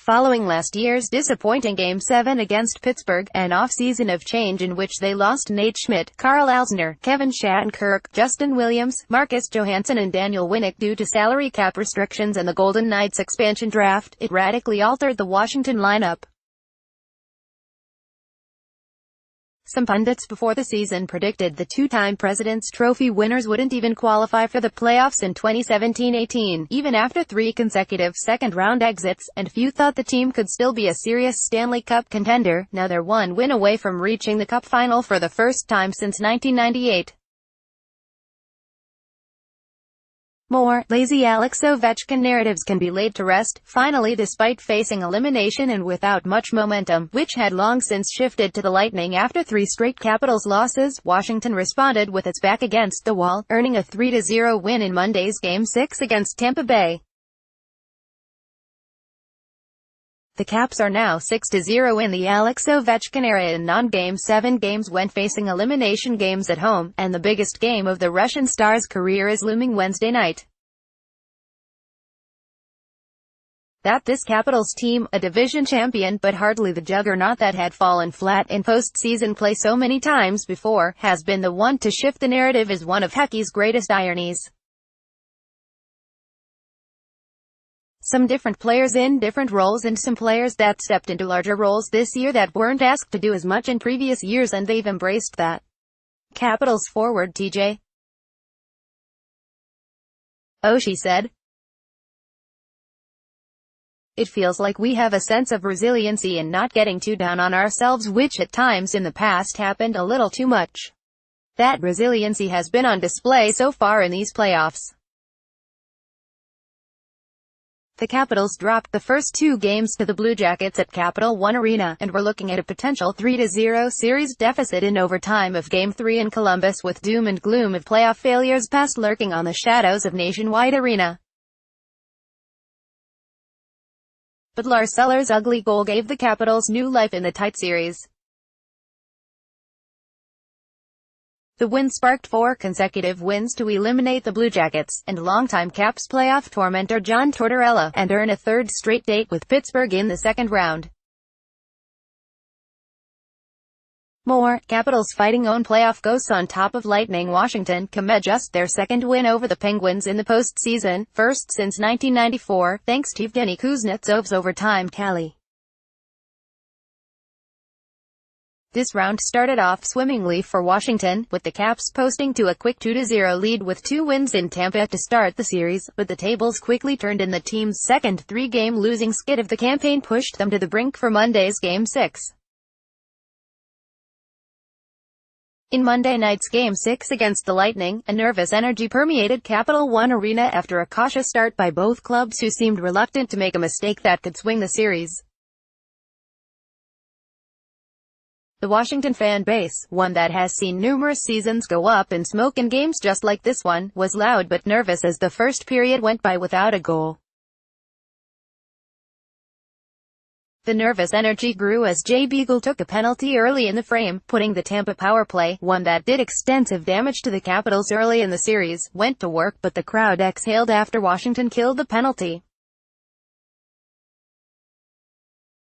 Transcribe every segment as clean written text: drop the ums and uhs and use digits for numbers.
Following last year's disappointing Game 7 against Pittsburgh, an off-season of change in which they lost Nate Schmidt, Carl Alzner, Kevin Shattenkirk, Justin Williams, Marcus Johansson and Daniel Winnick due to salary cap restrictions and the Golden Knights expansion draft, it radically altered the Washington lineup. Some pundits before the season predicted the two-time President's Trophy winners wouldn't even qualify for the playoffs in 2017-18, even after 3 consecutive second-round exits, and few thought the team could still be a serious Stanley Cup contender. Now they're one win away from reaching the Cup final for the first time since 1998. More lazy Alex Ovechkin narratives can be laid to rest, finally, despite facing elimination and without much momentum, which had long since shifted to the Lightning after 3 straight Capitals losses. Washington responded with its back against the wall, earning a 3-0 win in Monday's Game 6 against Tampa Bay. The Caps are now 6-0 in the Alex Ovechkin era in non-Game 7 games when facing elimination games at home, and the biggest game of the Russian star's career is looming Wednesday night. This Capitals team, a division champion but hardly the juggernaut that had fallen flat in postseason play so many times before, has been the one to shift the narrative is one of hockey's greatest ironies. Some different players in different roles and some players that stepped into larger roles this year that weren't asked to do as much in previous years, and they've embraced that. Capitals forward TJ Oshie said, "It feels like we have a sense of resiliency and not getting too down on ourselves, which at times in the past happened a little too much. That resiliency has been on display so far in these playoffs." The Capitals dropped the first 2 games to the Blue Jackets at Capital One Arena, and were looking at a potential 3-0 series deficit in overtime of Game 3 in Columbus, with doom and gloom of playoff failures past lurking on the shadows of Nationwide Arena. But Lars Seller's ugly goal gave the Capitals new life in the tight series. The win sparked 4 consecutive wins to eliminate the Blue Jackets, and longtime Caps playoff tormentor John Tortorella, and earn a 3rd straight date with Pittsburgh in the second round. More Capitals fighting own playoff ghosts on top of Lightning. Washington come just their 2nd win over the Penguins in the postseason, first since 1994, thanks to Evgeny Kuznetsov's overtime tally. This round started off swimmingly for Washington, with the Caps posting to a quick 2-0 lead with 2 wins in Tampa to start the series, but the tables quickly turned and the team's second 3-game losing skid of the campaign pushed them to the brink for Monday's Game 6. In Monday night's Game 6 against the Lightning, a nervous energy permeated Capital One Arena after a cautious start by both clubs, who seemed reluctant to make a mistake that could swing the series. The Washington fan base, one that has seen numerous seasons go up in smoke in games just like this one, was loud but nervous as the first period went by without a goal. The nervous energy grew as Jay Beagle took a penalty early in the frame, putting the Tampa power play, one that did extensive damage to the Capitals early in the series, went to work, but the crowd exhaled after Washington killed the penalty.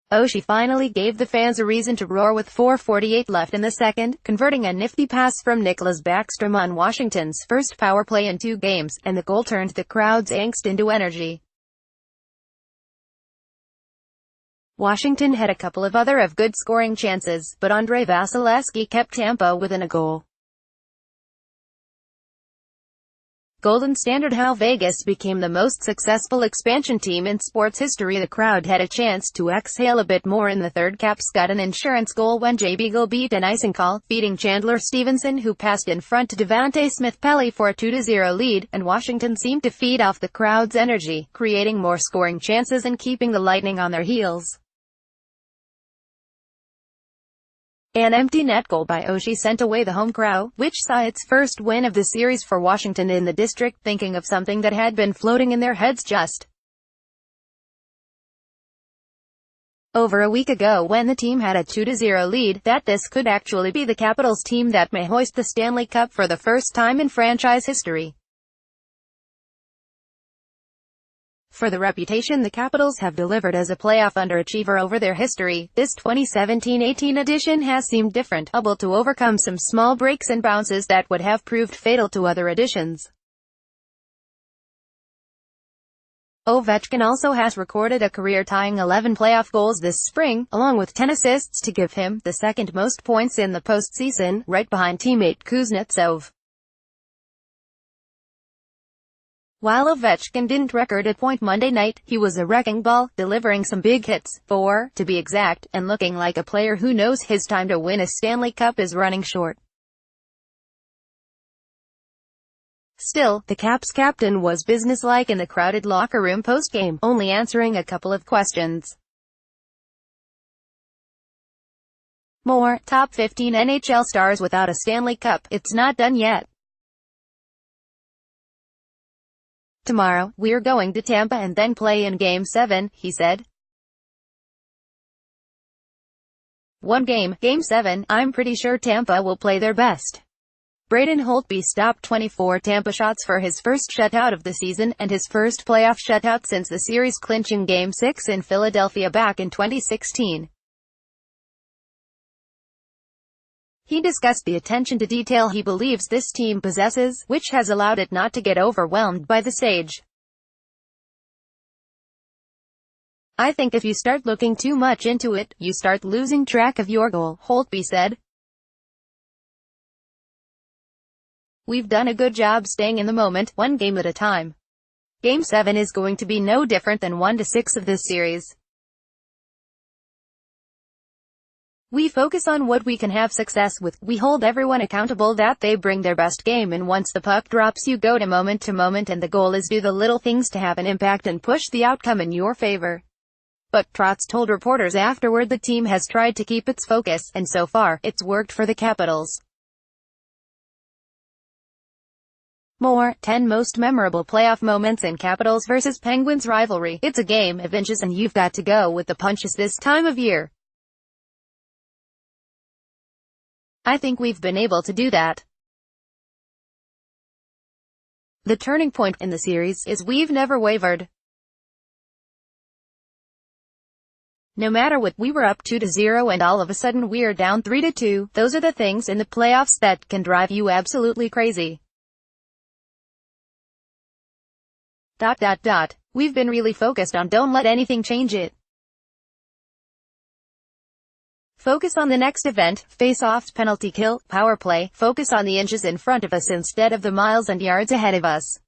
Oshie finally gave the fans a reason to roar with 4:48 left in the second, converting a nifty pass from Nicklas Backstrom on Washington's first power play in 2 games, and the goal turned the crowd's angst into energy. Washington had a couple of other good scoring chances, but Andrei Vasilevsky kept Tampa within a goal. Golden Standard: how Vegas became the most successful expansion team in sports history. The crowd had a chance to exhale a bit more in the third. Caps got an insurance goal when Jay Beagle beat an icing call, beating Chandler Stevenson, who passed in front to Devante Smith-Pelly for a 2-0 lead, and Washington seemed to feed off the crowd's energy, creating more scoring chances and keeping the Lightning on their heels. An empty net goal by Oshie sent away the home crowd, which saw its first win of the series for Washington in the district, thinking of something that had been floating in their heads just over a week ago when the team had a 2-0 lead, that this could actually be the Capitals team that may hoist the Stanley Cup for the first time in franchise history. For the reputation the Capitals have delivered as a playoff underachiever over their history, this 2017-18 edition has seemed different, able to overcome some small breaks and bounces that would have proved fatal to other editions. Ovechkin also has recorded a career-tying 11 playoff goals this spring, along with 10 assists to give him the second most points in the postseason, right behind teammate Kuznetsov. While Ovechkin didn't record a point Monday night, he was a wrecking ball, delivering some big hits, 4, to be exact, and looking like a player who knows his time to win a Stanley Cup is running short. Still, the Caps captain was businesslike in the crowded locker room post-game, only answering a couple of questions. More, top 15 NHL stars without a Stanley Cup, it's not done yet. Tomorrow, we're going to Tampa and then play in Game 7, he said. One game, Game 7, I'm pretty sure Tampa will play their best. Braden Holtby stopped 24 Tampa shots for his first shutout of the season, and his first playoff shutout since the series-clinching Game 6 in Philadelphia back in 2016. He discussed the attention to detail he believes this team possesses, which has allowed it not to get overwhelmed by the stage. I think if you start looking too much into it, you start losing track of your goal, Holtby said. We've done a good job staying in the moment, one game at a time. Game 7 is going to be no different than 1-6 of this series. We focus on what we can have success with, we hold everyone accountable that they bring their best game, and once the puck drops you go to moment and the goal is do the little things to have an impact and push the outcome in your favor. But Trotz told reporters afterward the team has tried to keep its focus, and so far, it's worked for the Capitals. More, 10 most memorable playoff moments in Capitals vs Penguins rivalry. It's a game of inches and you've got to go with the punches this time of year. I think we've been able to do that. The turning point in the series is we've never wavered. No matter what, we were up 2-0 and all of a sudden we're down 3-2. Those are the things in the playoffs that can drive you absolutely crazy. We've been really focused on don't let anything change it. Focus on the next event, face-offs, penalty kill, power play, focus on the inches in front of us instead of the miles and yards ahead of us.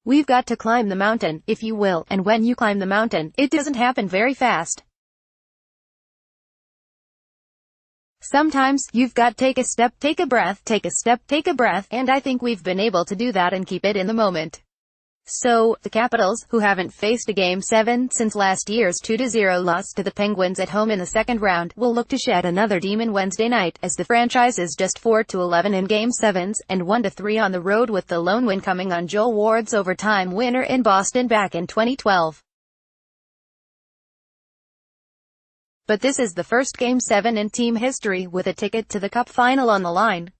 We've got to climb the mountain, if you will, and when you climb the mountain, it doesn't happen very fast. Sometimes, you've got to take a step, take a breath, take a step, take a breath, and I think we've been able to do that and keep it in the moment. So, the Capitals, who haven't faced a Game 7 since last year's 2-0 loss to the Penguins at home in the second round, will look to shed another demon Wednesday night, as the franchise is just 4-11 in Game 7s, and 1-3 on the road, with the lone win coming on Joel Ward's overtime winner in Boston back in 2012. But this is the first Game 7 in team history with a ticket to the Cup final on the line.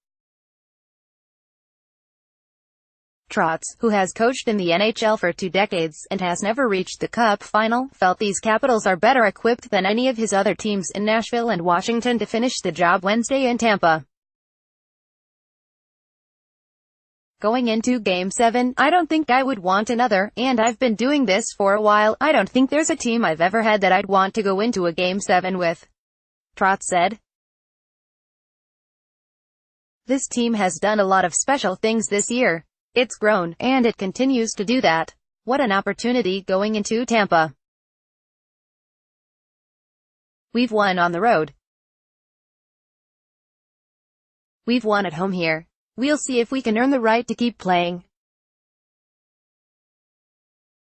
Trotz, who has coached in the NHL for 2 decades, and has never reached the Cup final, felt these Capitals are better equipped than any of his other teams in Nashville and Washington to finish the job Wednesday in Tampa. Going into Game 7, I don't think I would want another, and I've been doing this for a while. I don't think there's a team I've ever had that I'd want to go into a Game 7 with, Trotz said. This team has done a lot of special things this year. It's grown, and it continues to do that. What an opportunity going into Tampa. We've won on the road. We've won at home here. We'll see if we can earn the right to keep playing.